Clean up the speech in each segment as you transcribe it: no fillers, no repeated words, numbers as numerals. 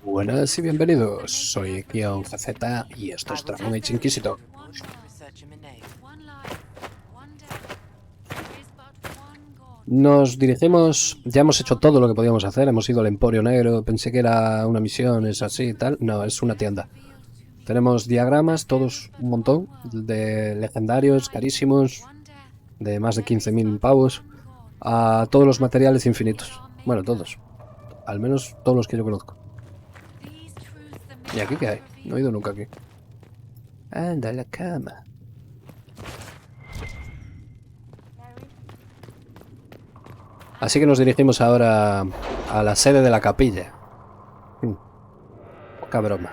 Buenas y bienvenidos, soy GZ y esto es Dragon Age Inquisitor. Nos dirigimos, ya hemos hecho todo lo que podíamos hacer, hemos ido al Emporio Negro, pensé que era una misión, es así y tal, no, es una tienda. Tenemos diagramas, todos un montón, de legendarios, carísimos, de más de 15.000 pavos, a todos los materiales infinitos. Bueno, todos, al menos todos los que yo conozco. ¿Y aquí qué hay? No he ido nunca aquí. Anda, la cama. Así que nos dirigimos ahora a la sede de la capilla. Poca broma.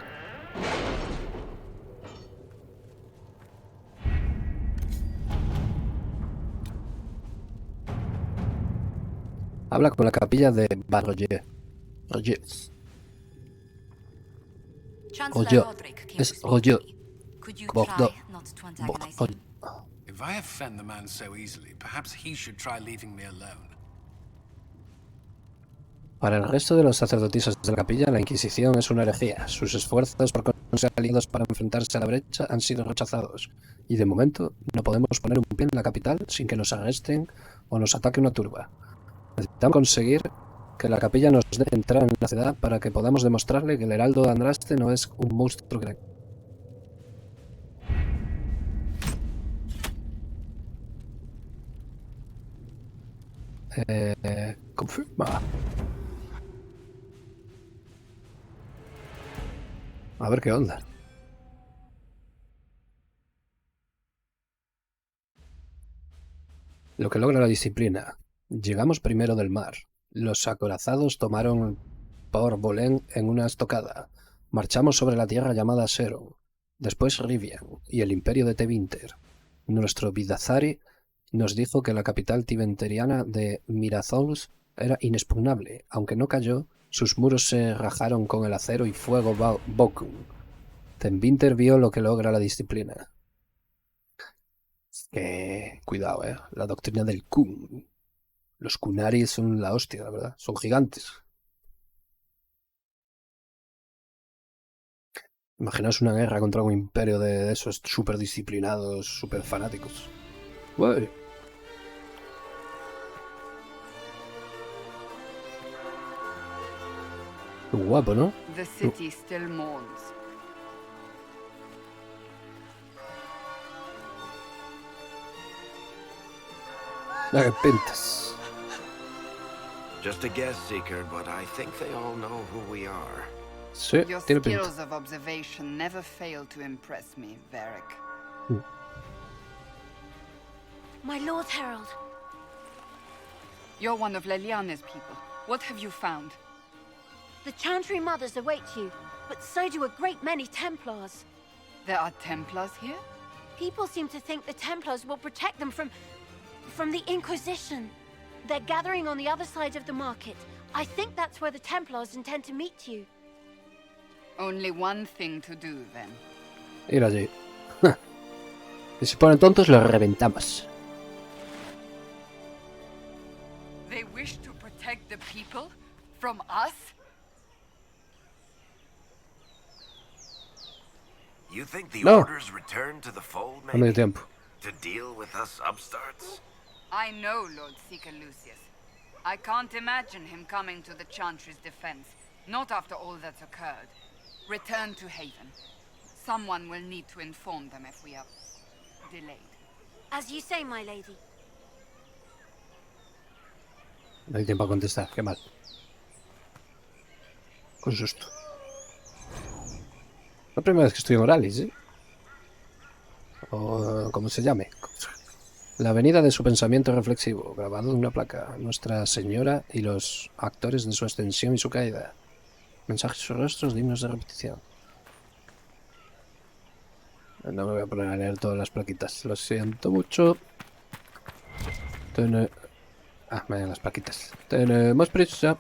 Habla con la capilla de Barroyer. Roger. Roger. Es Roger. Bordeaux. Bordeaux. If I offend the man so easily, perhaps he should try leaving me alone. Para el resto de los sacerdotisas de la capilla, la Inquisición es una herejía. Sus esfuerzos por conseguir aliados para enfrentarse a la brecha han sido rechazados. Y de momento no podemos poner un pie en la capital sin que nos arresten o nos ataque una turba. Necesitamos conseguir que la capilla nos deje entrar en la ciudad para que podamos demostrarle que el heraldo de Andraste no es un monstruo que... Confirma. A ver qué onda. Lo que logra la disciplina. Llegamos primero del mar. Los acorazados tomaron por Bolén en una estocada. Marchamos sobre la tierra llamada Sero, después Rivian y el imperio de Tevinter. Nuestro Vidazari nos dijo que la capital tibenteriana de Mirazols era inexpugnable. Aunque no cayó, sus muros se rajaron con el acero y fuego Bokun. Tevinter vio lo que logra la disciplina. Cuidado, la doctrina del Kun. Los Kunari son la hostia, la verdad. Son gigantes. Imaginaos una guerra contra un imperio de esos súper disciplinados, súper fanáticos. Uy. Qué guapo, ¿no? The city still mourns. Qué pintas. Just a guess, Seeker, but I think they all know who we are. Sí, Your tiene pinta. skills of observation never fail to impress me, Varric. My Lord Herald. You're one of Leliane's people. What have you found? The Chantry Mothers await you, but so do a great many Templars. There are Templars here? People seem to think the Templars will protect them from the Inquisition. They're gathering on the other side of the market. I think that's where the Templars intend to meet you. Only one thing to do, then. Ir allí. Si se ponen tontos, los reventamos. They wish to protect the people from us? You think the No. orders return to the fold, No me dio maybe? tiempo. To deal with us upstarts? I know Lord Seeker Lucius. I can't imagine him coming to the Chantry's defense, not after all that's occurred. Return to Haven. Someone will need to inform them if we are delayed. As you say, my lady. No hay tiempo a contestar, qué mal. Con susto. La primera vez que estoy en Orlais, ¿eh? O como se llame. La avenida de su pensamiento reflexivo, grabado en una placa. Nuestra Señora y los actores de su ascensión y su caída. Mensajes o rostros dignos de repetición. No me voy a poner a leer todas las plaquitas. Lo siento mucho. Vayan las plaquitas. Tenemos prisa.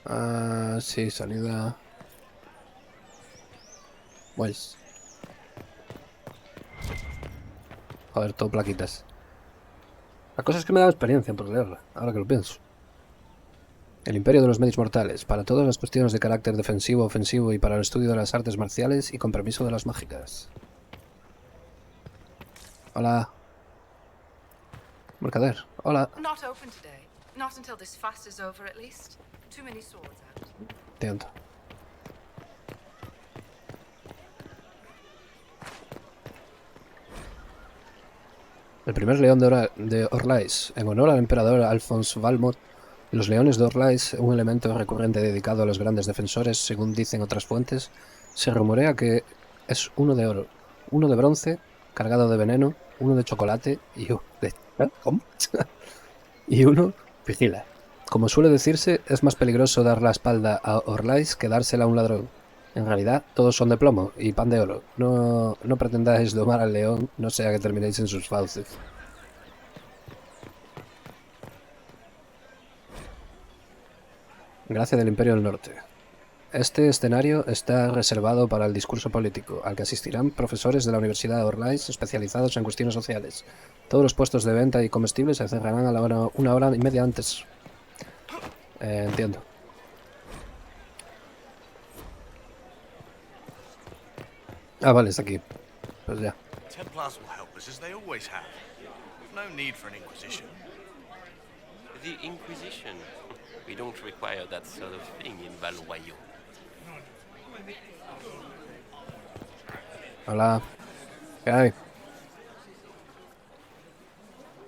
Ah, sí, salida. Pues. Joder, todo plaquitas. La cosa es que me da experiencia por leerla, ahora que lo pienso. El imperio de los medios mortales, para todas las cuestiones de carácter defensivo, ofensivo y para el estudio de las artes marciales y con permiso de las mágicas. Hola. Mercader, hola. Not open today. Not until this fast is over, at least. Too many swords out. Entiendo. El primer león de Orlais, en honor al emperador Alphonse Valmont. Los leones de Orlais, un elemento recurrente dedicado a los grandes defensores, según dicen otras fuentes, se rumorea que es uno de oro, uno de bronce, cargado de veneno, uno de chocolate y ¿cómo? Y uno vigila. Como suele decirse, es más peligroso dar la espalda a Orlais que dársela a un ladrón. En realidad, todos son de plomo y pan de oro. No pretendáis domar al león, no sea que terminéis en sus fauces. Gracia del Imperio del Norte. Este escenario está reservado para el discurso político, al que asistirán profesores de la Universidad de Orlais especializados en cuestiones sociales. Todos los puestos de venta y comestibles se cerrarán a la hora, 1 hora y media antes. Entiendo. Ah, vale, está aquí. Pues ya. Templars will help us as they always have. No need for an Inquisition. The Inquisition? We don't require that sort of thing in Valroyo. Hola. ¿Qué hay?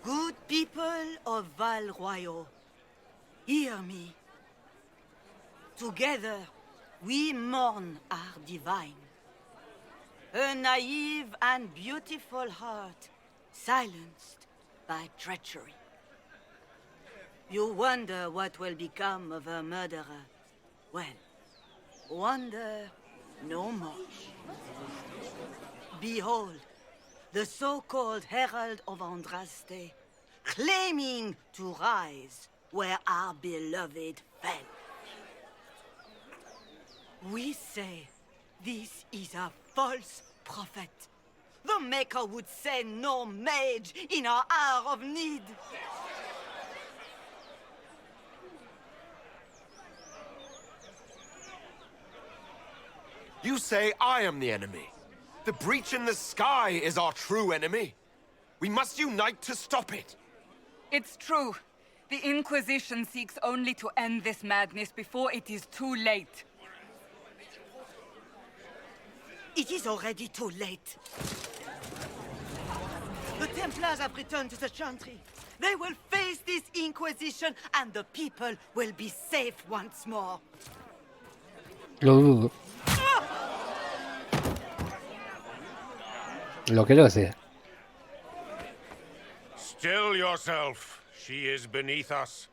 Good people of Valroyo, hear me. Together, we mourn our divine. A naive and beautiful heart, silenced by treachery. You wonder what will become of her murderer. Well, wonder no more. Behold, the so-called Herald of Andraste, claiming to rise where our beloved fell. We say this is a false prophet. The Maker would send no mage in our hour of need. You say I am the enemy. The breach in the sky is our true enemy. We must unite to stop it. It's true. The Inquisition seeks only to end this madness before it is too late. It is already too late. The Templars have returned to the Chantry. They will face this Inquisition and the people will be safe once more. Lo dudo. Lo que yo decía. Still yourself. She is beneath us.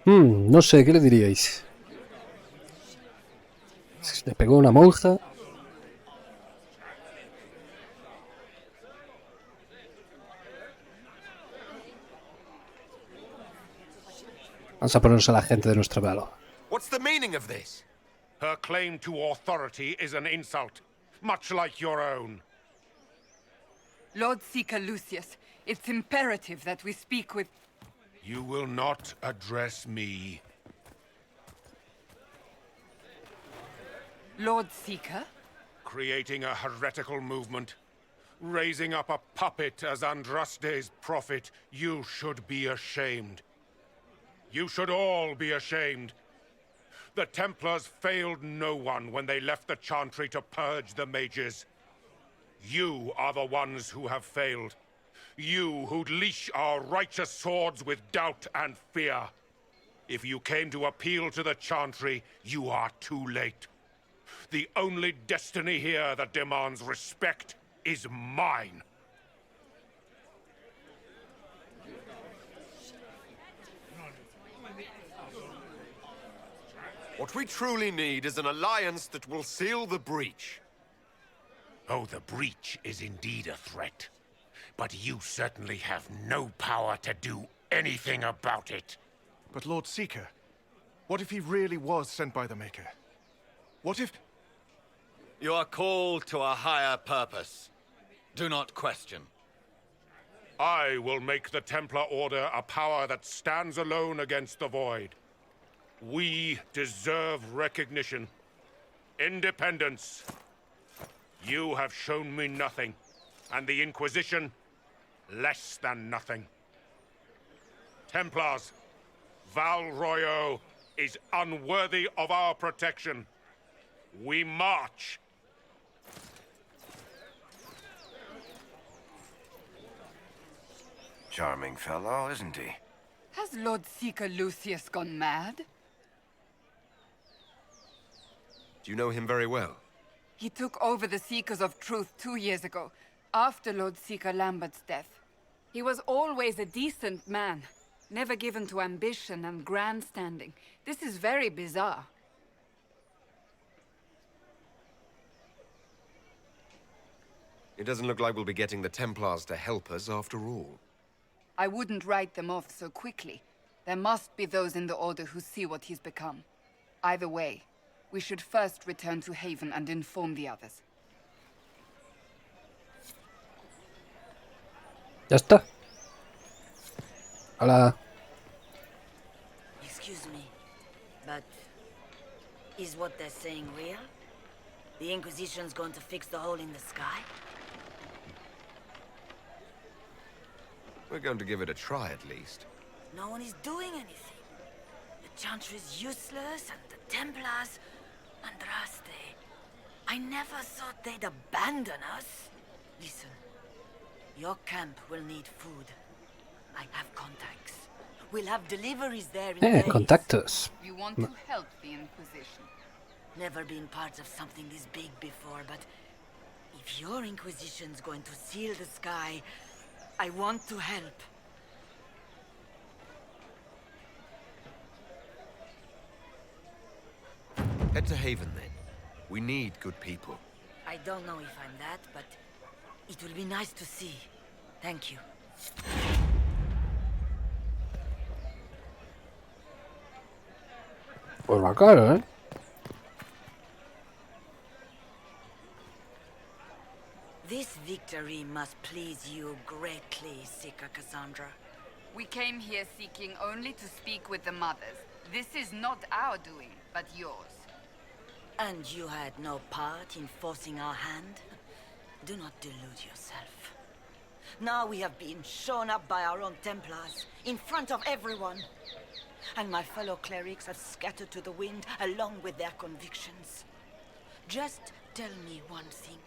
No sé, ¿qué le diríais? Le pegó una monja. Vamos a ponernos a la gente de nuestro lado. What's the meaning of this? Her claim to authority is an insult, much like your own. Lord Seeker Lucius, it's imperative that we speak with... You will not address me. Lord Seeker? Creating a heretical movement, raising up a puppet as Andraste's prophet, you should be ashamed. You should all be ashamed. The Templars failed no one when they left the Chantry to purge the mages. You are the ones who have failed. You who'd leash our righteous swords with doubt and fear. If you came to appeal to the Chantry, you are too late. The only destiny here that demands respect is mine. What we truly need is an alliance that will seal the breach. Oh, the breach is indeed a threat. But you certainly have no power to do anything about it. But Lord Seeker, what if he really was sent by the Maker? What if... You are called to a higher purpose. Do not question. I will make the Templar Order a power that stands alone against the Void. We deserve recognition. Independence. You have shown me nothing, and the Inquisition, less than nothing. Templars, Val Royo is unworthy of our protection. We march. Charming fellow, isn't he? Has Lord Seeker Lucius gone mad? Do you know him very well? He took over the Seekers of Truth 2 years ago, after Lord Seeker Lambert's death. He was always a decent man, never given to ambition and grandstanding. This is very bizarre. It doesn't look like we'll be getting the Templars to help us after all. I wouldn't write them off so quickly. There must be those in the Order who see what he's become. Either way, we should first return to Haven and inform the others. Ya está. Hola. Excuse me, but is what they're saying real? The Inquisition's going to fix the hole in the sky? We're going to give it a try, at least. No one is doing anything. The Chantry is useless, and the Templars... Andraste. I never thought they'd abandon us. Listen, your camp will need food. I have contacts. We'll have deliveries there in days. Contactos. You want to help the Inquisition? Never been part of something this big before, but if your Inquisition's going to seal the sky, I want to help. Head to Haven, then. We need good people. I don't know if I'm that, but it will be nice to see. Thank you. Pues bacano, ¿eh? This victory must please you greatly, Seeker Cassandra. We came here seeking only to speak with the mothers. This is not our doing, but yours. And you had no part in forcing our hand? Do not delude yourself. Now we have been shown up by our own Templars, in front of everyone. And my fellow clerics have scattered to the wind along with their convictions. Just tell me one thing.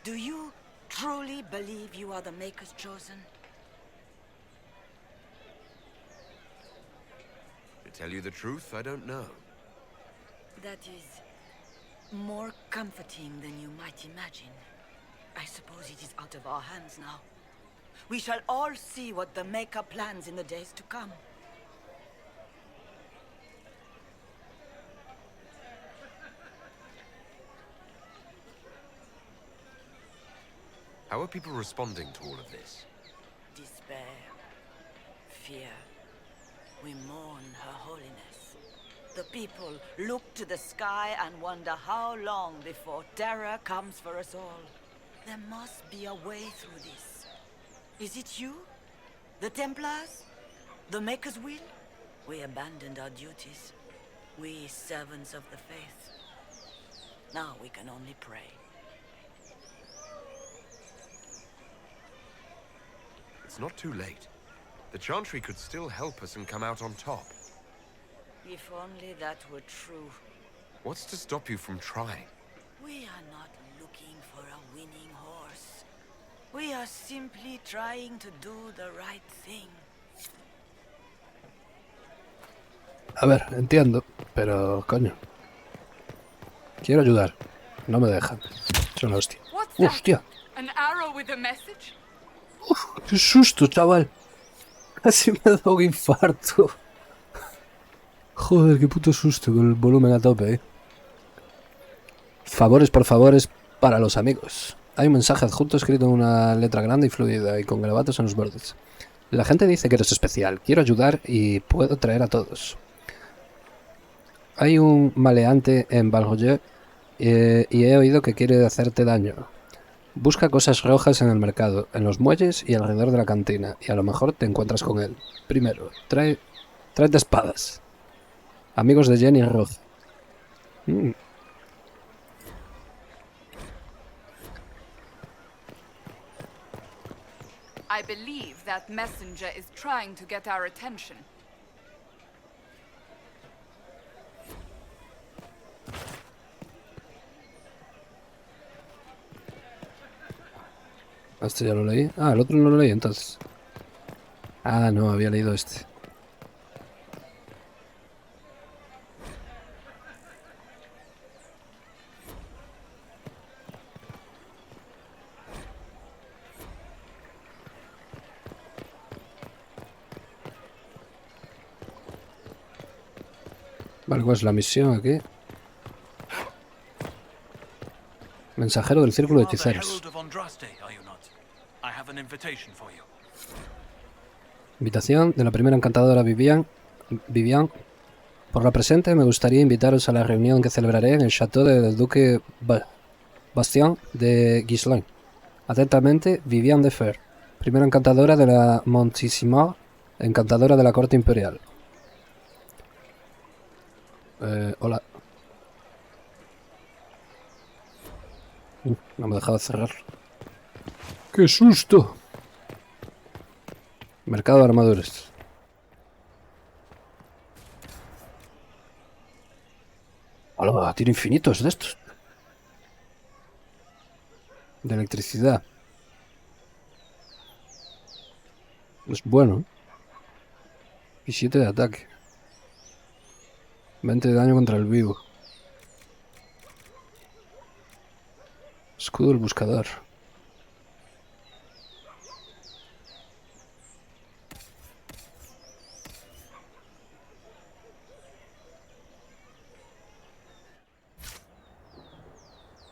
Do you truly believe you are the Maker's chosen? To tell you the truth, I don't know. That is more comforting than you might imagine. I suppose it is out of our hands now. We shall all see what the Maker plans in the days to come. How are people responding to all of this? Despair, fear. We mourn Her Holiness. The people look to the sky and wonder how long before terror comes for us all. There must be a way through this. Is it you? The Templars? The Maker's will? We abandoned our duties. We servants of the faith. Now we can only pray. It's not too late. The Chantry could still help us and come out on top. If only that were true. What's to stop you from trying? We are not looking for a winning horse. We are simply trying to do the right thing. A ver, entiendo, pero coño. Quiero ayudar. No me dejan. Es una hostia. ¡Hostia! An arrow with a message? Uf, ¡qué susto, chaval! Casi me da un infarto. Joder, qué puto susto con el volumen a tope, Favores por favores para los amigos. Hay un mensaje adjunto escrito en una letra grande y fluida y con garabatos en los bordes. La gente dice que eres especial. Quiero ayudar y puedo traer a todos. Hay un maleante en Valjoyer y he oído que quiere hacerte daño. Busca cosas rojas en el mercado, en los muelles y alrededor de la cantina, y a lo mejor te encuentras con él. Primero, tráete espadas. Amigos de Jenny Roth. I believe that messenger is trying to get our attention. Este ya lo leí. Ah, el otro no lo leí entonces. Ah, no, había leído este. Vale, ¿cuál es la misión aquí? Mensajero del círculo de hechiceros. Invitación de la primera encantadora Vivian. Por la presente me gustaría invitaros a la reunión que celebraré en el chateau del duque Bastien de Guislain. Atentamente, Vivian de Fer, primera encantadora de la Montissima, encantadora de la corte imperial. Hola. No me dejaba cerrar. ¡Qué susto! Mercado de armaduras. ¡Hola! Tiene infinitos de estos. De electricidad. Es bueno. Y 7 de ataque. 20 de daño contra el vivo. Escudo del buscador.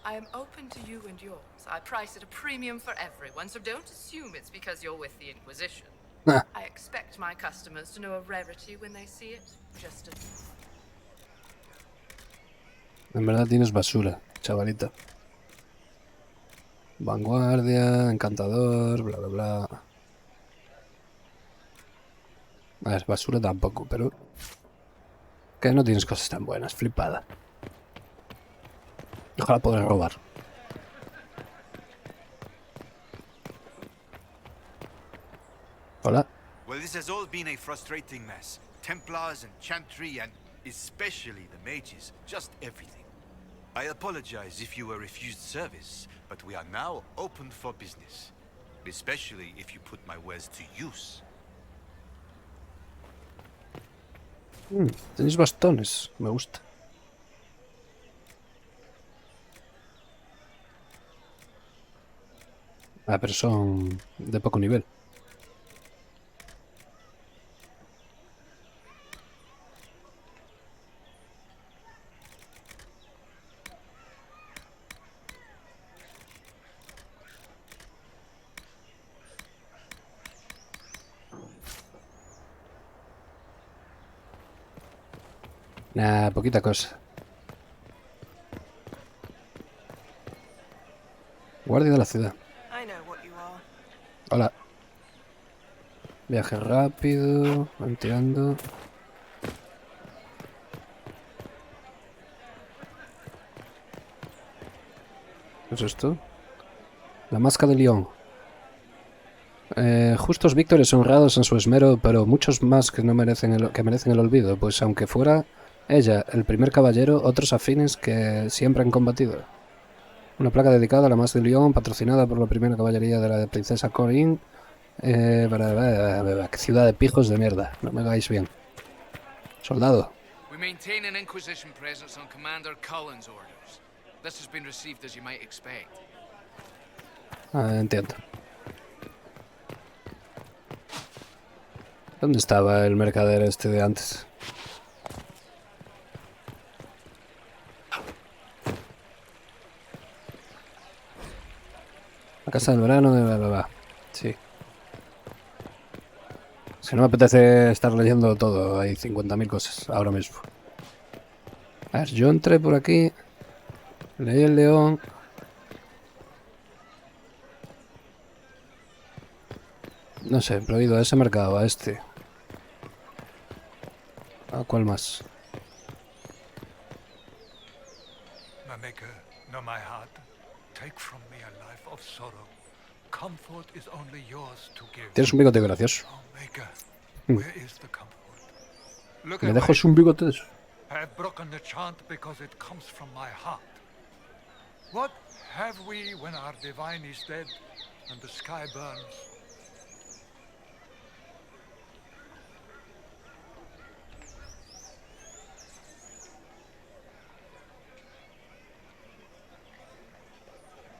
I am open to you and yours. I price at a premium for everyone, so don't assume it's because you're with the Inquisition. I expect my customers to know a rarity when they see it. Just a... En verdad tienes basura, chavalita. Vanguardia, encantador, bla bla bla. A ver, basura tampoco, pero... Que no tienes cosas tan buenas, flipada. Ojalá poder robar. Hola. Well, this has all been a frustrating mess. Templars and Chantry and especially the mages. Just everything. I apologize if you were refused service, but we are now open for business. Especially if you put my wares to use. Tenéis bastones, me gusta. Ah, pero son de poco nivel. Nah, poquita cosa. Guardia de la ciudad. Hola. Viaje rápido, entiendo. ¿Qué es esto? La máscara de León. Justos víctores honrados en su esmero, pero muchos más que no merecen el olvido, pues aunque fuera ella el primer caballero, otros afines que siempre han combatido. Una placa dedicada a la Más de León, patrocinada por la primera caballería de la princesa Corinne. Ciudad de pijos de mierda, no me hagáis bien. Soldado. We maintain an Inquisition presence on Commander Cullen's orders. This has been received as you might expect. Ah, entiendo. ¿Dónde estaba el mercader este de antes? La casa del verano de bla bla bla. Sí. Es que no me apetece estar leyendo todo. Hay 50.000 cosas ahora mismo. A ver, yo entré por aquí. Leí el león. No sé, prohibido a ese mercado, a este. ¿A cuál más? My maker, know my heart. Take from me a life of sorrow. Comfort is only yours to give. Tienes un bigote gracioso. Oh, maker, where is the comfort? Look Me away. dejas un bigote de eso. I have broken the chant because it comes from my heart. What have we when our divine is dead and the sky burns?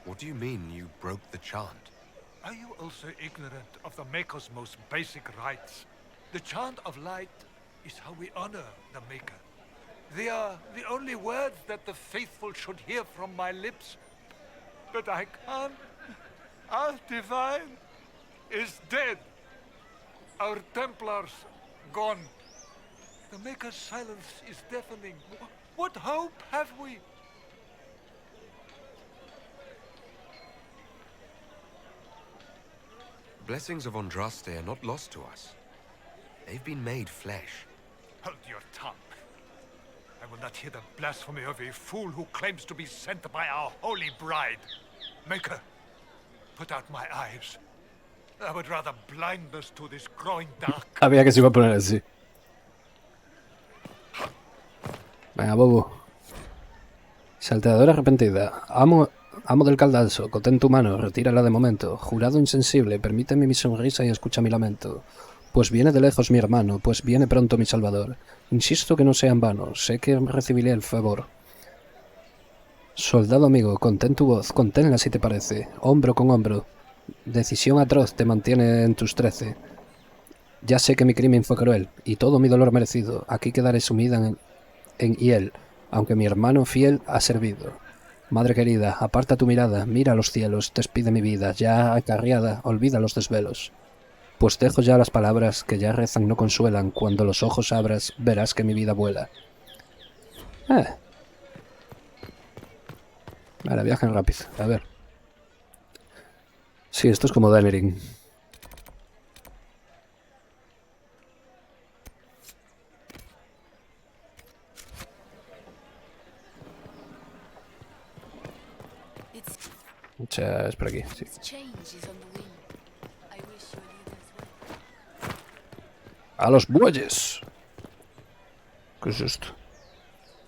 What do you mean, you broke the chant? Are you also ignorant of the Maker's most basic rites? The chant of light is how we honor the Maker. They are the only words that the faithful should hear from my lips. But I can't. Our divine is dead. Our Templars gone. The Maker's silence is deafening. What hope have we? Blessings of Andraste are not lost to us. They've been made flesh. Hold your tongue. I will not hear the blasphemy of a fool who claims to be sent by our holy bride. Maker, put out my eyes. I would rather blindness to this growing dark. Había que se iba a poner así. Venga, bobo. Salteadora arrepentida. Amo del caldazo, contén tu mano, retírala de momento. Jurado insensible, permíteme mi sonrisa y escucha mi lamento. Pues viene de lejos mi hermano, pues viene pronto mi salvador. Insisto que no sea en vano, sé que recibiré el favor. Soldado amigo, contén tu voz, conténla si te parece. Hombro con hombro. Decisión atroz te mantiene en tus 13. Ya sé que mi crimen fue cruel, y todo mi dolor merecido. Aquí quedaré sumida en hiel, aunque mi hermano fiel ha servido. Madre querida, aparta tu mirada, mira a los cielos, despide mi vida, ya acarreada, olvida los desvelos. Pues dejo ya las palabras que ya rezan no consuelan, cuando los ojos abras, verás que mi vida vuela. Vale, viajan rápido, a ver. Sí, esto es como Daenerys. O sea, es por aquí, sí. ¡A los bueyes! ¿Qué es esto?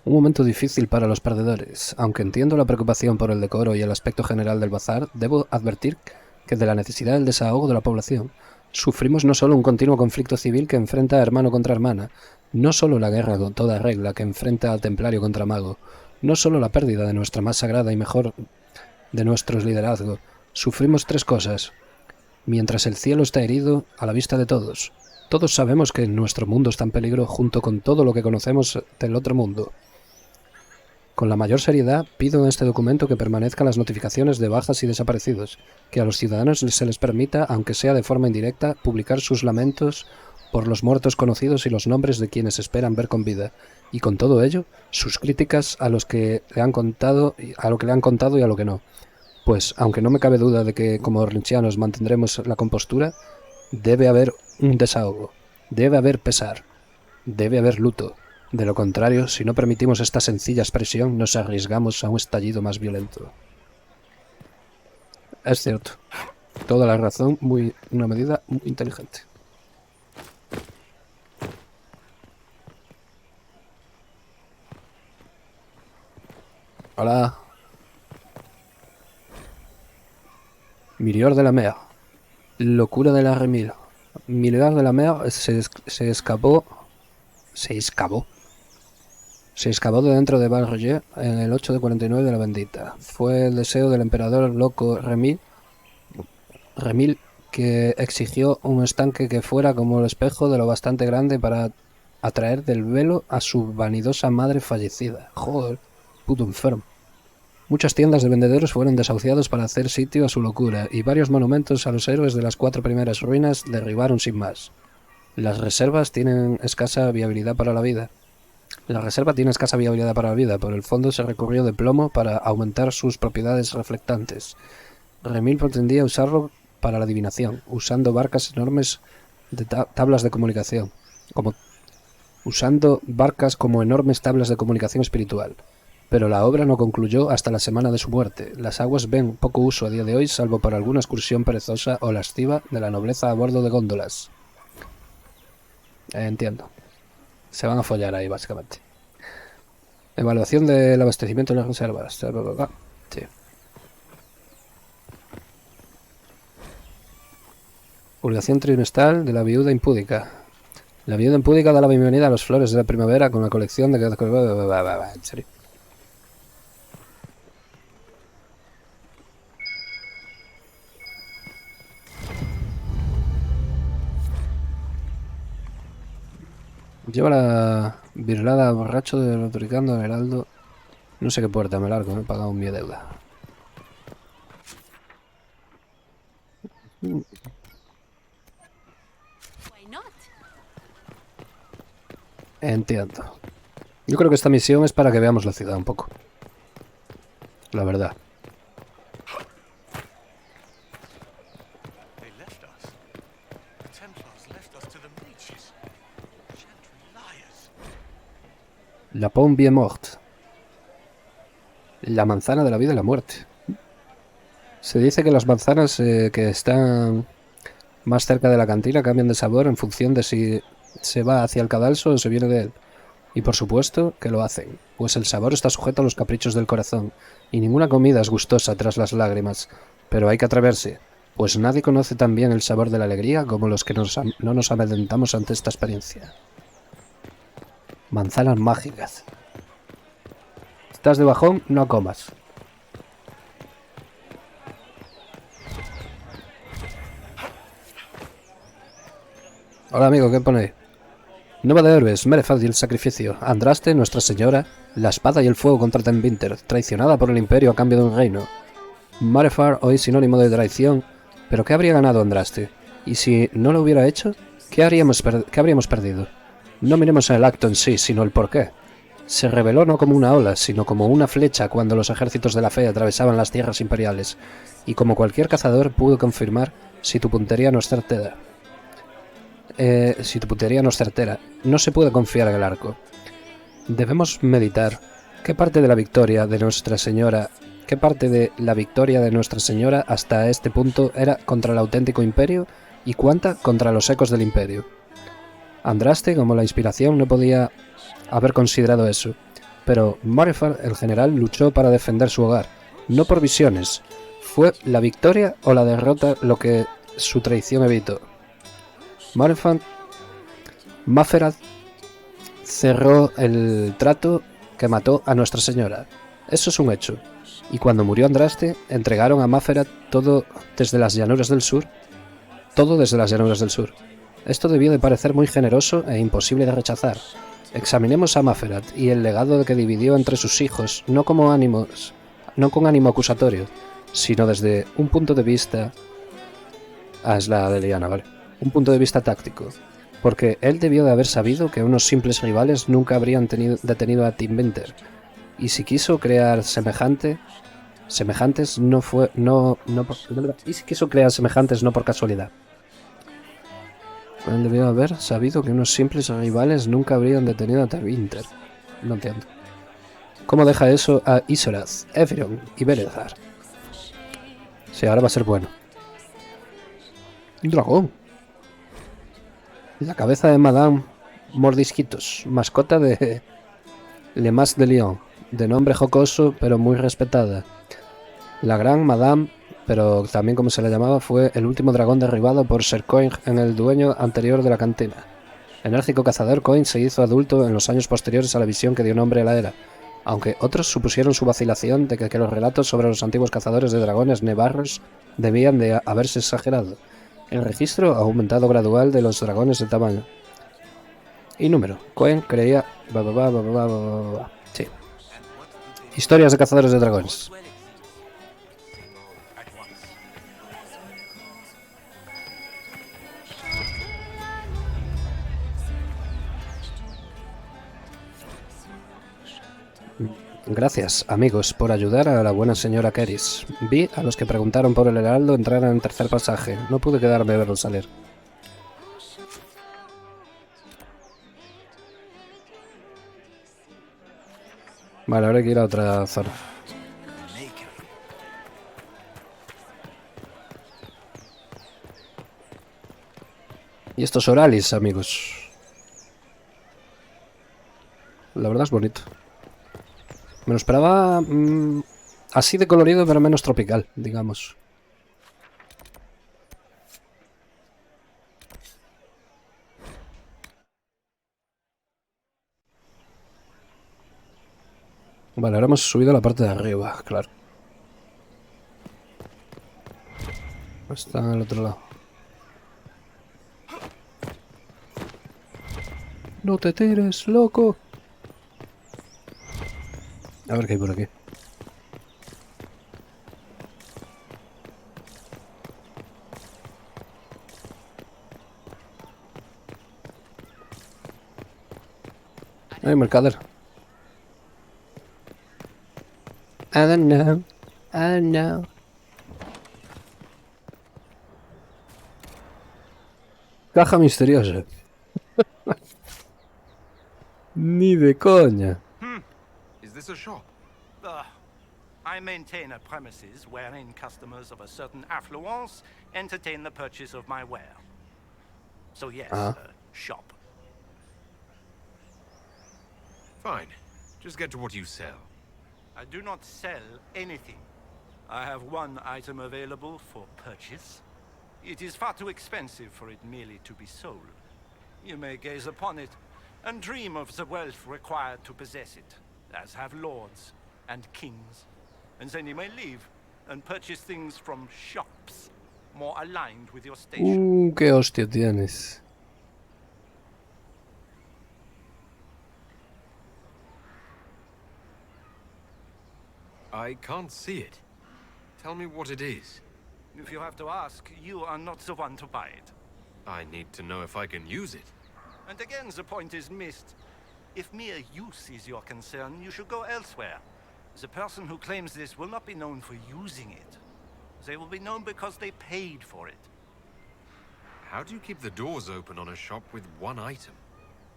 Un momento difícil para los perdedores. Aunque entiendo la preocupación por el decoro y el aspecto general del bazar, debo advertir que de la necesidad del desahogo de la población sufrimos no solo un continuo conflicto civil que enfrenta a hermano contra hermana, no solo la guerra con toda regla que enfrenta al templario contra mago, no solo la pérdida de nuestra más sagrada y mejor de nuestros liderazgos, sufrimos 3 cosas. Mientras el cielo está herido a la vista de todos. Todos sabemos que nuestro mundo está en peligro junto con todo lo que conocemos del otro mundo. Con la mayor seriedad pido en este documento que permanezcan las notificaciones de bajas y desaparecidos, que a los ciudadanos se les permita, aunque sea de forma indirecta, publicar sus lamentos por los muertos conocidos y los nombres de quienes esperan ver con vida, y con todo ello, sus críticas a los que le han contado, a lo que le han contado y a lo que no. Pues, aunque no me cabe duda de que como orlincianos mantendremos la compostura, debe haber un desahogo, debe haber pesar, debe haber luto. De lo contrario, si no permitimos esta sencilla expresión, nos arriesgamos a un estallido más violento. Es cierto. Toda la razón, una medida muy inteligente. Hola. Mirior de la Mer. Locura de la Remil. Mirior de la Mer se excavó de dentro de Val-Roger en el 8 de 49 de la Bendita. Fue el deseo del emperador loco Remil que exigió un estanque que fuera como el espejo de lo bastante grande para atraer del velo a su vanidosa madre fallecida. Joder, puto enfermo. Muchas tiendas de vendedores fueron desahuciados para hacer sitio a su locura, y varios monumentos a los héroes de las 4 primeras ruinas derribaron sin más. Las reservas tienen escasa viabilidad para la vida. La reserva tiene escasa viabilidad para la vida, por el fondo se recurrió de plomo para aumentar sus propiedades reflectantes. Remil pretendía usarlo para la adivinación, usando barcas enormes de tablas de comunicación, usando barcas como enormes tablas de comunicación espiritual. Pero la obra no concluyó hasta la semana de su muerte. Las aguas ven poco uso a día de hoy, salvo para alguna excursión perezosa o lasciva de la nobleza a bordo de góndolas. Entiendo. Se van a follar ahí, básicamente. Evaluación del abastecimiento de las reservas. Sí. Publicación trimestral de la viuda impúdica. La viuda impúdica da la bienvenida a las flores de la primavera con la colección de... En serio. Lleva la virlada borracho del autoricando al heraldo. No sé qué puerta, me largo, me he pagado mi deuda. Entiendo. Yo creo que esta misión es para que veamos la ciudad un poco. La verdad. La pomme bien morte. La manzana de la vida y la muerte. Se dice que las manzanas que están más cerca de la cantina cambian de sabor en función de si se va hacia el cadalso o se viene de él. Y por supuesto que lo hacen, pues el sabor está sujeto a los caprichos del corazón, y ninguna comida es gustosa tras las lágrimas. Pero hay que atreverse, pues nadie conoce tan bien el sabor de la alegría como los que no nos amedrentamos ante esta experiencia. Manzanas mágicas. ¿Estás de bajón? No comas. Hola amigo, ¿qué pone? Nueva de héroes, Merefad y el sacrificio. Andraste, Nuestra Señora, la espada y el fuego contra Tenvinter, traicionada por el imperio a cambio de un reino. Marefar hoy sinónimo de traición, pero ¿qué habría ganado Andraste? Y si no lo hubiera hecho, ¿qué habríamos perdido? No miremos el acto en sí, sino el porqué. Se reveló no como una ola, sino como una flecha cuando los ejércitos de la fe atravesaban las tierras imperiales, y como cualquier cazador pudo confirmar si tu puntería no es certera. No se puede confiar en el arco. Debemos meditar qué parte de la victoria de Nuestra Señora hasta este punto era contra el auténtico imperio y cuánta contra los ecos del imperio. Andraste, como la inspiración, no podía haber considerado eso, pero Marefar, el general, luchó para defender su hogar, no por visiones. ¿Fue la victoria o la derrota lo que su traición evitó? Maferat cerró el trato que mató a Nuestra Señora. Eso es un hecho. Y cuando murió Andraste, entregaron a Maferat todo desde las llanuras del sur. Esto debió de parecer muy generoso e imposible de rechazar. Examinemos a Maferat y el legado que dividió entre sus hijos, no con ánimo acusatorio, sino desde un punto de vista... es la de Liana, vale. Un punto de vista táctico, porque él debió de haber sabido que unos simples rivales nunca habrían detenido a Tenvinter, y si quiso crear semejantes no por casualidad. Él debió haber sabido que unos simples rivales nunca habrían detenido a Tenvinter. No entiendo. ¿Cómo deja eso a Isoraz, Ephron y Belethar? Sí, ahora va a ser bueno. Un dragón. La cabeza de Madame Mordisquitos, mascota de Le Mas de Lyon, de nombre jocoso pero muy respetada. La gran Madame, pero también como se le llamaba, fue el último dragón derribado por Ser Coin en el dueño anterior de la cantina. Enérgico cazador, Coin se hizo adulto en los años posteriores a la visión que dio nombre a la era, aunque otros supusieron su vacilación de que los relatos sobre los antiguos cazadores de dragones nevarros debían de haberse exagerado. El registro ha aumentado gradual de los dragones de tamaño y número. Cohen creía... Sí. Historias de cazadores de dragones. Gracias, amigos, por ayudar a la buena señora Keris. Vi a los que preguntaron por el heraldo entrar en el tercer pasaje. No pude quedarme a verlo salir. Vale, ahora hay que ir a otra zona. Y esto es Orlais, amigos. La verdad es bonito. Me lo esperaba así de colorido, pero menos tropical, digamos. Vale, ahora hemos subido a la parte de arriba, claro. Está al otro lado. No te tires, loco. A ver qué hay por aquí. Hay mercader. I don't know. I don't know. Caja misteriosa. Ni de coña. Is this a shop? I maintain a premises wherein customers of a certain affluence entertain the purchase of my ware. So yes, shop. Fine. Just get to what you sell. I do not sell anything. I have one item available for purchase. It is far too expensive for it merely to be sold. You may gaze upon it and dream of the wealth required to possess it, as have lords and kings. And then you may leave and purchase things from shops more aligned with your station. Qué hostia tienes. I can't see it. Tell me what it is. If you have to ask, you are not the one to buy it. I need to know if I can use it. And again, the point is missed. If mere use is your concern, you should go elsewhere. The person who claims this will not be known for using it. They will be known because they paid for it. How do you keep the doors open on a shop with one item?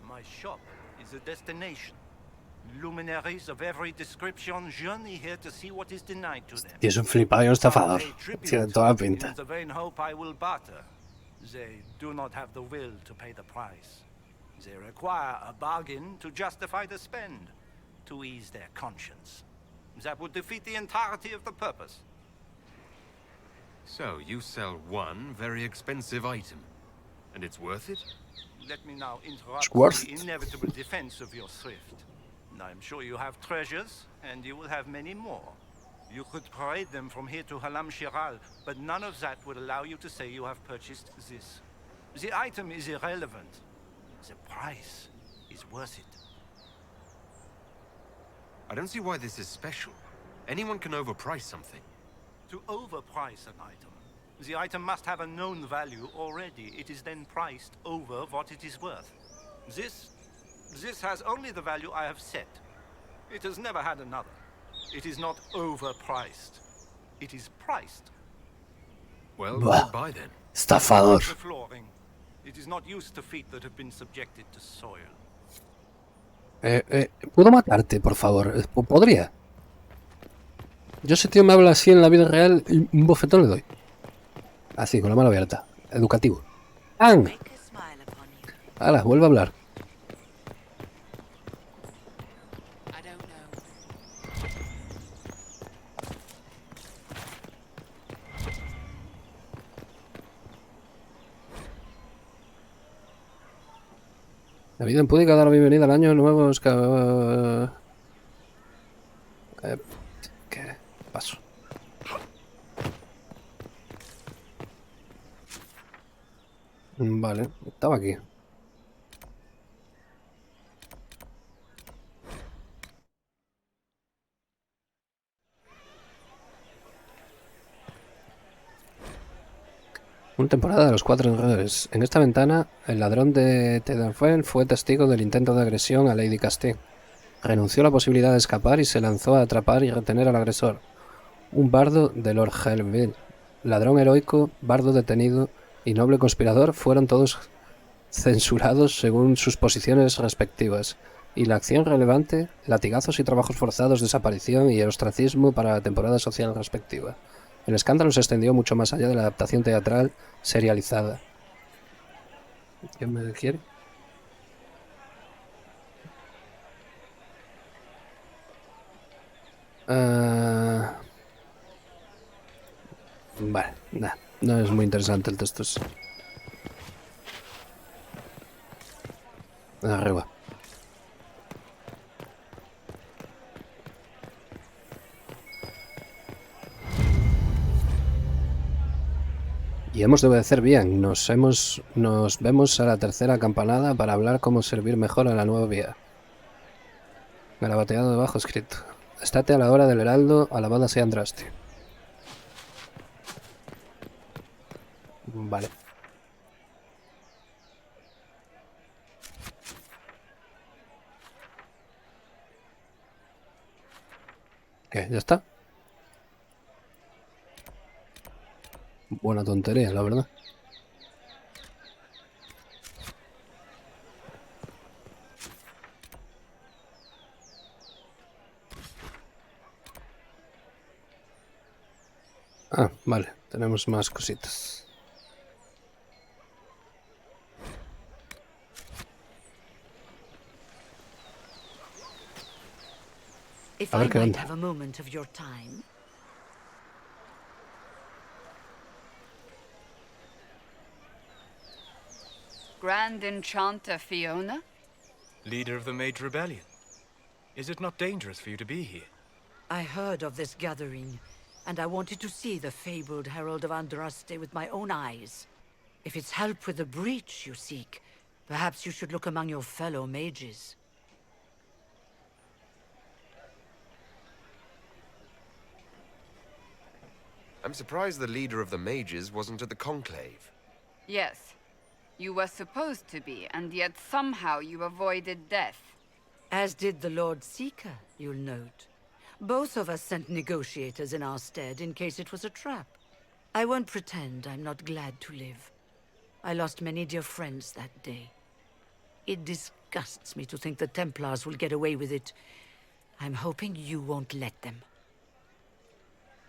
My shop is a destination. Luminaries of every description journey here to see what is denied to them. Y es un flipado y un estafador. Tiene toda la pinta. In the vain hope I will barter. They do not have the will to pay the price. They require a bargain to justify the spend, to ease their conscience. That would defeat the entirety of the purpose. So, you sell one very expensive item, and it's worth it? Let me now interrupt the inevitable defense of your thrift. I'm sure you have treasures, and you will have many more. You could parade them from here to Halam Shiral, but none of that would allow you to say you have purchased this. The item is irrelevant. The price is worth it. I don't see why this is special. Anyone can overprice something. To overprice an item must have a known value already. It is then priced over what it is worth. This has only the value I have set. It has never had another. It is not overpriced. It is priced. Well, goodbye then. Estafador. The flooring. It is not used to feet that have been subjected to soil. ¿Puedo matarte, por favor? ¿Podría? Yo ese tío me habla así en la vida real y un bofetón le doy. Así, con la mano abierta. Educativo. ¡An! ¡Hala! Vuelve a hablar. La vida impúdica da la bienvenida al año nuevo. ¿Qué? Paso. Vale, estaba aquí. Una temporada de los 4 errores. En esta ventana, el ladrón de Tedarfell fue testigo del intento de agresión a Lady Castell. Renunció a la posibilidad de escapar y se lanzó a atrapar y retener al agresor. Un bardo de Lord Helvin, ladrón heroico, bardo detenido y noble conspirador fueron todos censurados según sus posiciones respectivas, y la acción relevante, latigazos y trabajos forzados, desaparición y el ostracismo para la temporada social respectiva. El escándalo se extendió mucho más allá de la adaptación teatral serializada. ¿Quién me quiere? Vale, nah, no es muy interesante el texto. Arriba. Y hemos de obedecer bien. Nos vemos a la tercera campanada para hablar cómo servir mejor a la nueva vía. Garabateado debajo escrito. Estate a la hora del heraldo, alabada sea Andraste. Vale. ¿Qué? ¿Ya está? Buena tontería, la verdad. Ah, vale. Tenemos más cositas. If A I ver qué might onda. have a moment of your time. Grand Enchanter Fiona? Leader of the Mage Rebellion. Is it not dangerous for you to be here? I heard of this gathering, and I wanted to see the fabled Herald of Andraste with my own eyes. If it's help with the breach you seek, perhaps you should look among your fellow mages. I'm surprised the leader of the mages wasn't at the conclave. Yes. You were supposed to be, and yet somehow you avoided death. As did the Lord Seeker, you'll note. Both of us sent negotiators in our stead in case it was a trap. I won't pretend I'm not glad to live. I lost many dear friends that day. It disgusts me to think the Templars will get away with it. I'm hoping you won't let them.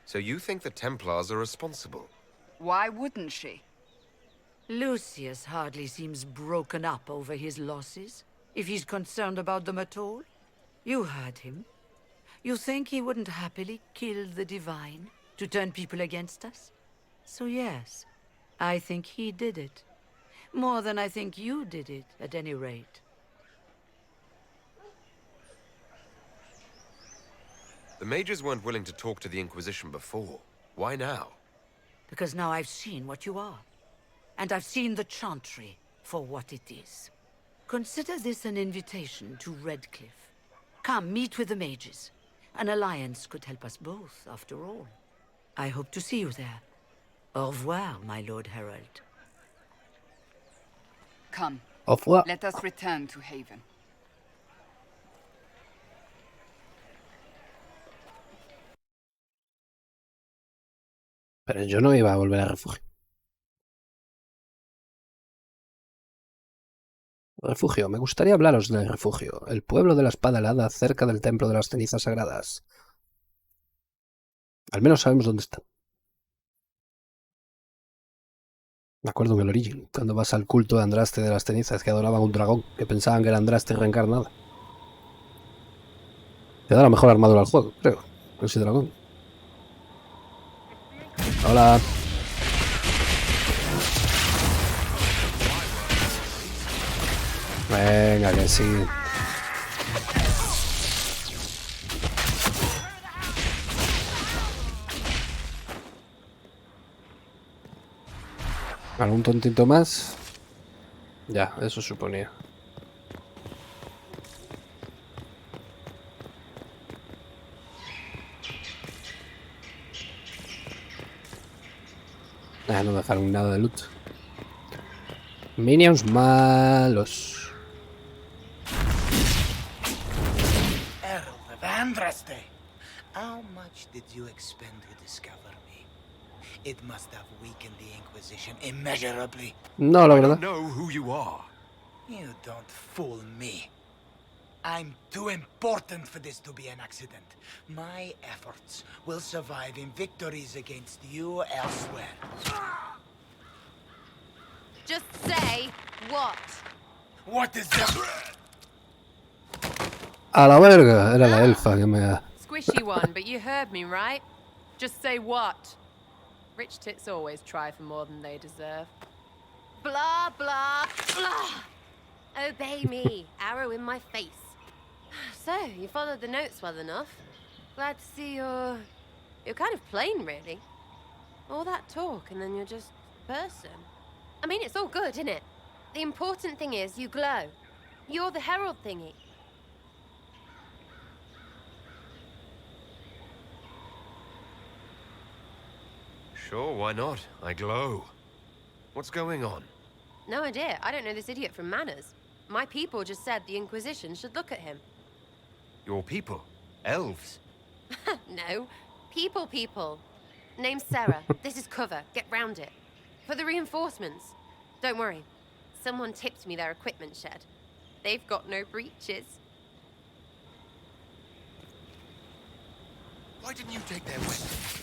So you think the Templars are responsible? Why wouldn't she? Lucius hardly seems broken up over his losses, if he's concerned about them at all. You heard him. You think he wouldn't happily kill the Divine to turn people against us? So yes, I think he did it. More than I think you did it, at any rate. The mages weren't willing to talk to the Inquisition before. Why now? Because now I've seen what you are. And I've seen the Chantry for what it is. Consider this an invitation to Redcliffe. Come, meet with the mages. An alliance could help us both, after all. I hope to see you there. Au revoir, my Lord Herald. Come. Au revoir. Let us return to Haven. Pero yo no iba a volver a refugio. Refugio. Me gustaría hablaros del refugio. El pueblo de la espada helada cerca del templo de las cenizas sagradas. Al menos sabemos dónde está. Me acuerdo en el Origin, cuando vas al culto de Andraste de las cenizas que adoraban un dragón, que pensaban que era Andraste reencarnada. Te da la mejor armadura al juego, creo. Ese dragón. Hola. Venga, que sí. ¿Algún tontito más? Ya, eso suponía. Ah, no dejaron nada de loot. Minions malos. you expend to discover me? It must have weakened the Inquisition immeasurably. No, la I verdad. don't know who you are. You don't fool me. I'm too important for this to be an accident. My efforts will survive in victories against you elsewhere. Just say what. What is that? A la verga, era la elfa que me... Squishy one, but you heard me, right? Just say what. Rich tits always try for more than they deserve. Blah, blah, blah. Obey me. Arrow in my face. So, you followed the notes well enough. Glad to see you're kind of plain, really. All that talk and then you're just a person. I mean, it's all good, isn't it? The important thing is you glow. You're the herald thingy. Sure, why not? I glow. What's going on? No idea. I don't know this idiot from Manners. My people just said the Inquisition should look at him. Your people? Elves? No. People. Name's Sarah. This is cover. Get round it. For the reinforcements. Don't worry. Someone tipped me their equipment shed. They've got no breaches. Why didn't you take their weapons?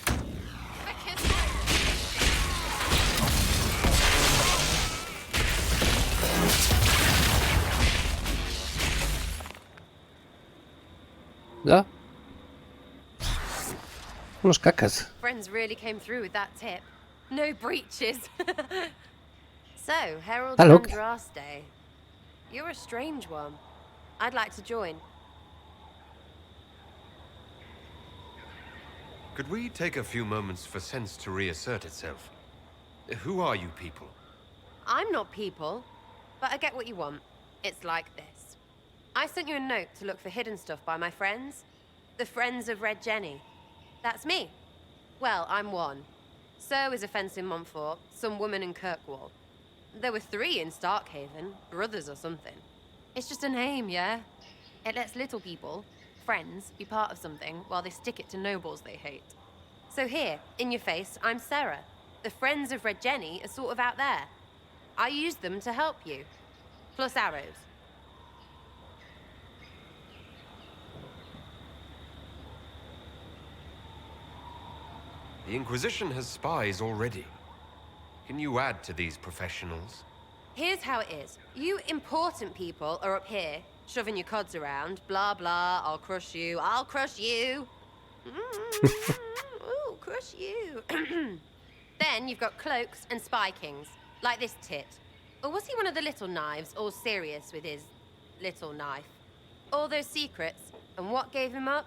¿Ya? Unos cacas. Friends really came through with that tip. No breaches. So, Herald Andraste. You're a strange one. I'd like to join. Could we take a few moments for sense to reassert itself? Who are you people? I'm not people, but I get what you want. It's like this. I sent you a note to look for hidden stuff by my friends. The Friends of Red Jenny. That's me. Well, I'm one. So is a fence in Montfort, some woman in Kirkwall. There were 3 in Starkhaven, brothers or something. It's just a name, yeah? It lets little people, friends, be part of something while they stick it to nobles they hate. So here, in your face, I'm Sarah. The Friends of Red Jenny are sort of out there. I used them to help you. Plus arrows. The Inquisition has spies already. Can you add to these professionals? Here's how it is. You important people are up here, shoving your cods around. Blah, blah, I'll crush you. Ooh, crush you. Then you've got cloaks and spy kings, like this tit. Or was he one of the little knives, all serious with his little knife? All those secrets, and what gave him up?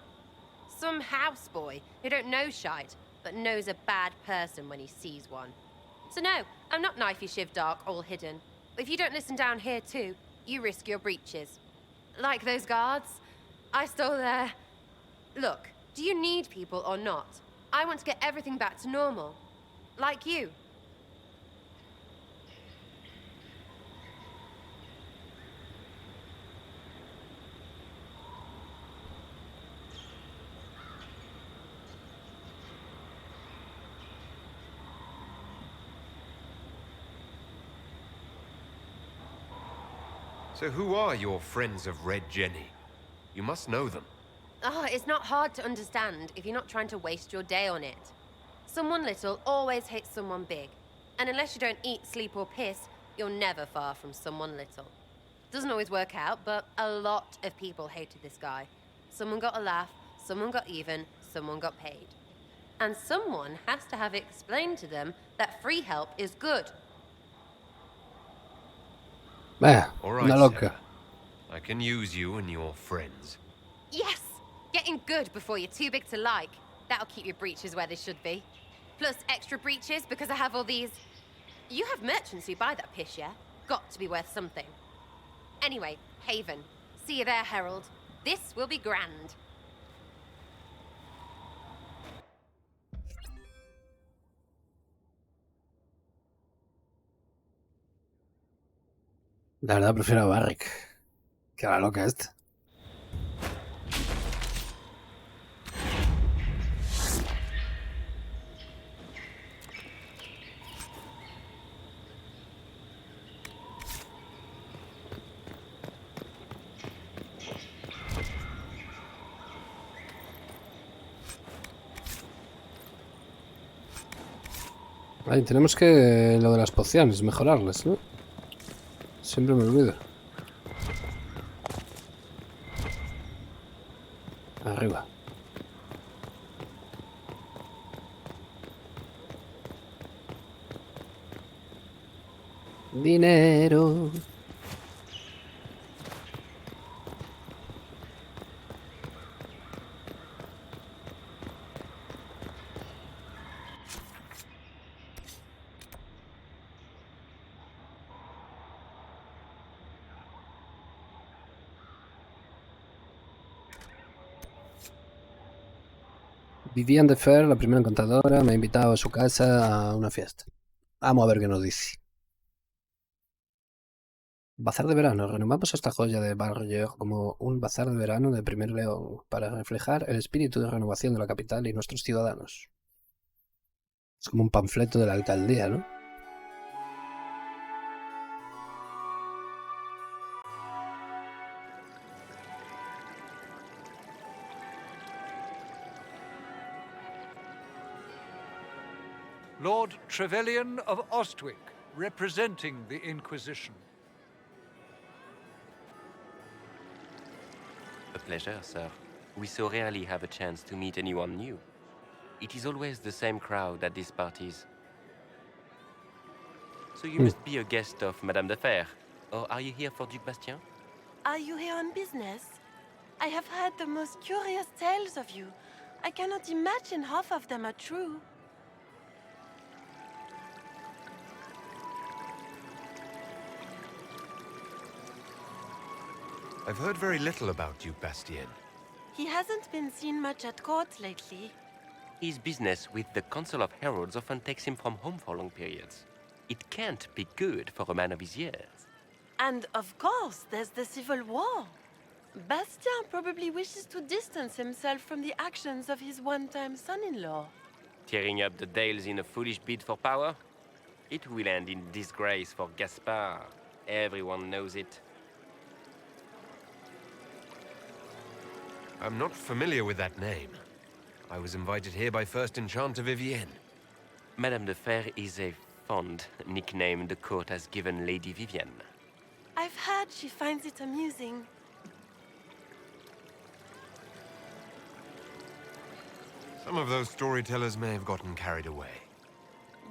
Some houseboy who don't know shite, but knows a bad person when he sees one. So no, I'm not knifey shiv dark, all hidden. But if you don't listen down here too, you risk your breeches. Like those guards, I stole their... Look, do you need people or not? I want to get everything back to normal. Like you. So who are your Friends of Red Jenny? You must know them. Oh, it's not hard to understand if you're not trying to waste your day on it. Someone little always hates someone big. And unless you don't eat, sleep, or piss, you're never far from someone little. Doesn't always work out, but a lot of people hated this guy. Someone got a laugh, someone got even, someone got paid. And someone has to have explained to them that free help is good. All right, una loca. Sarah. I can use you and your friends. Yes! Getting good before you're too big to like. That'll keep your breeches where they should be. Plus extra breeches because I have all these... You have merchants who buy that piss, yeah? Got to be worth something. Anyway, Haven. See you there, Herald. This will be grand. La verdad prefiero a Barrick que a la loca esta. Ahí tenemos que... lo de las pociones, mejorarlas, ¿no? Siempre me olvido. Arriba. Dinero. Vivian de Fer, la primera encantadora, me ha invitado a su casa a una fiesta. Vamos a ver qué nos dice. Bazar de verano. Renombramos esta joya de barrio como un bazar de verano de primer león para reflejar el espíritu de renovación de la capital y nuestros ciudadanos. Es como un panfleto de la alcaldía, ¿no? Lord Trevelyan of Ostwick, representing the Inquisition. A pleasure, sir. We so rarely have a chance to meet anyone new. It is always the same crowd at these parties. So you must be a guest of Madame de Fer, or are you here for Duc Bastien? Are you here on business? I have heard the most curious tales of you. I cannot imagine half of them are true. I've heard very little about Duke Bastien. He hasn't been seen much at court lately. His business with the Council of Heralds often takes him from home for long periods. It can't be good for a man of his years. And of course, there's the civil war. Bastien probably wishes to distance himself from the actions of his one-time son-in-law. Tearing up the Dales in a foolish bid for power? It will end in disgrace for Gaspard. Everyone knows it. I'm not familiar with that name. I was invited here by First Enchanter Vivienne. Madame de Fer is a fond nickname the court has given Lady Vivienne. I've heard she finds it amusing. Some of those storytellers may have gotten carried away.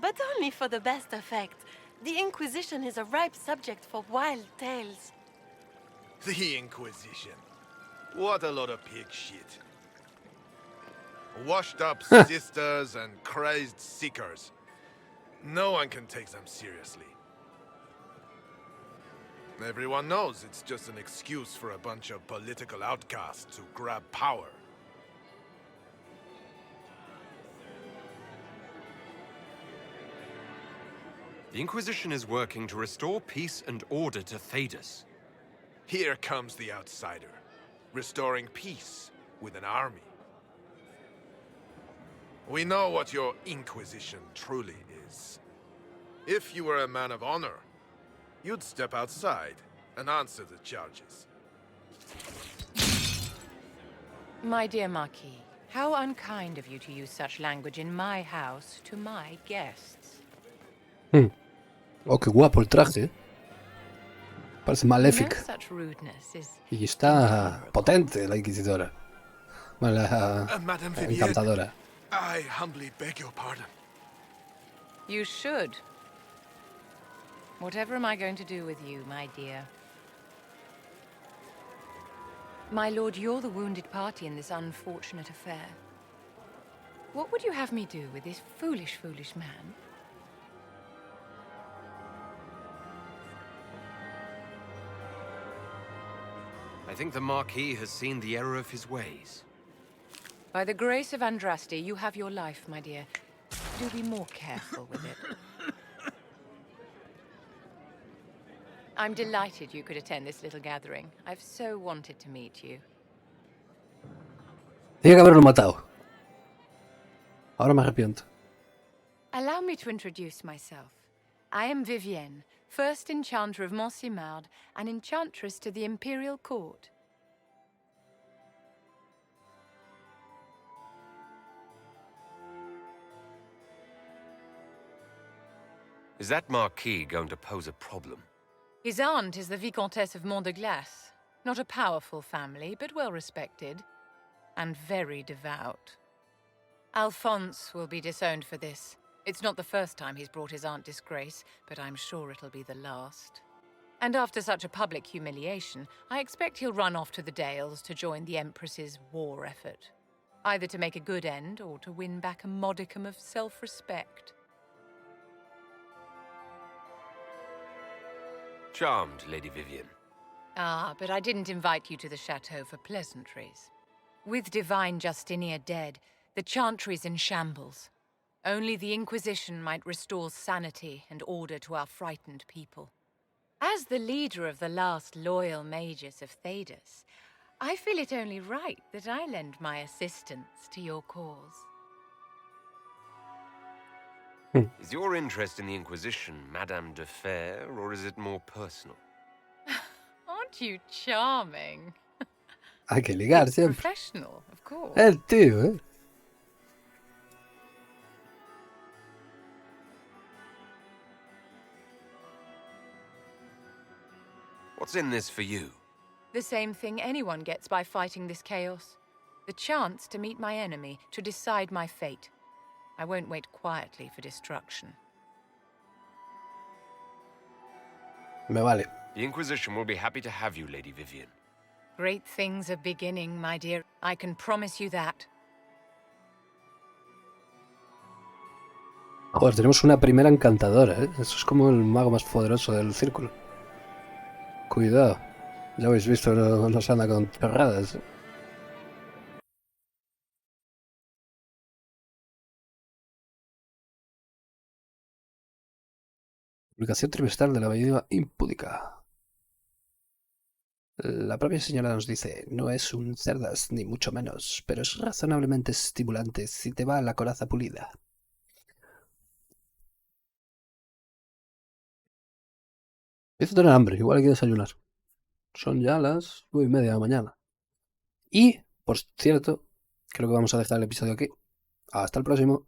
But only for the best effect. The Inquisition is a ripe subject for wild tales. The Inquisition. What a lot of pig shit. Washed up sisters and crazed seekers. No one can take them seriously. Everyone knows it's just an excuse for a bunch of political outcasts to grab power. The Inquisition is working to restore peace and order to Thedas. Here comes the outsider, restoring peace with an army. We know what your Inquisition truly is. If you were a man of honor, you'd step outside and answer the charges. My dear Marquis, how unkind of you to use such language in my house to my guests. Oh, qué guapo el traje. Parece maléfica. No such rudeness is Y está potente la Inquisitora. Bueno, la Madame encantadora. I humbly beg your pardon. You should. Whatever am I going to do with you, my dear? My lord, you're the wounded party in this unfortunate affair. What would you have me do with this foolish, foolish man? I think the Marquis has seen the error of his ways. By the grace of Andraste, you have your life, my dear. Do be more careful with it. I'm delighted you could attend this little gathering. I've so wanted to meet you. Tiene que haberlo matado. Ahora me arrepiento. Allow me to introduce myself. I am Vivienne, first enchanter of Montsimard and enchantress to the Imperial Court. Is that Marquis going to pose a problem? His aunt is the Vicomtesse of Mont de Glace. Not a powerful family, but well respected. And very devout. Alphonse will be disowned for this. It's not the first time he's brought his aunt disgrace, but I'm sure it'll be the last. And after such a public humiliation, I expect he'll run off to the Dales to join the Empress's war effort. Either to make a good end, or to win back a modicum of self-respect. Charmed, Lady Vivian. Ah, but I didn't invite you to the chateau for pleasantries. With Divine Justinia dead, the Chantry's in shambles. Only the Inquisition might restore sanity and order to our frightened people. As the leader of the last loyal mages of Thedas, I feel it only right that I lend my assistance to your cause. Is your interest in the Inquisition Madame de Fer, or is it more personal? Aren't you charming? Hay que ligar It's siempre. professional, of course. El tío, ¿eh? What's in this for you? The same thing anyone gets by fighting this chaos. The chance to meet my enemy, to decide my fate. I won't wait quietly for destruction. Me vale. The Inquisition will be happy to have you, Lady Vivian. Great things are beginning, my dear. I can promise you that. Joder, tenemos una primera encantadora, ¿eh? Eso es como el mago más poderoso del círculo. Cuidado. Ya habéis visto, no se anda con chorradas, ¿eh? Publicación trimestral de la medida impúdica. La propia señora nos dice, no es un cerdas ni mucho menos, pero es razonablemente estimulante si te va la coraza pulida. Empiezo a tener hambre, igual hay que desayunar. Son ya las 9:30 de la mañana. Y, por cierto, creo que vamos a dejar el episodio aquí. Hasta el próximo.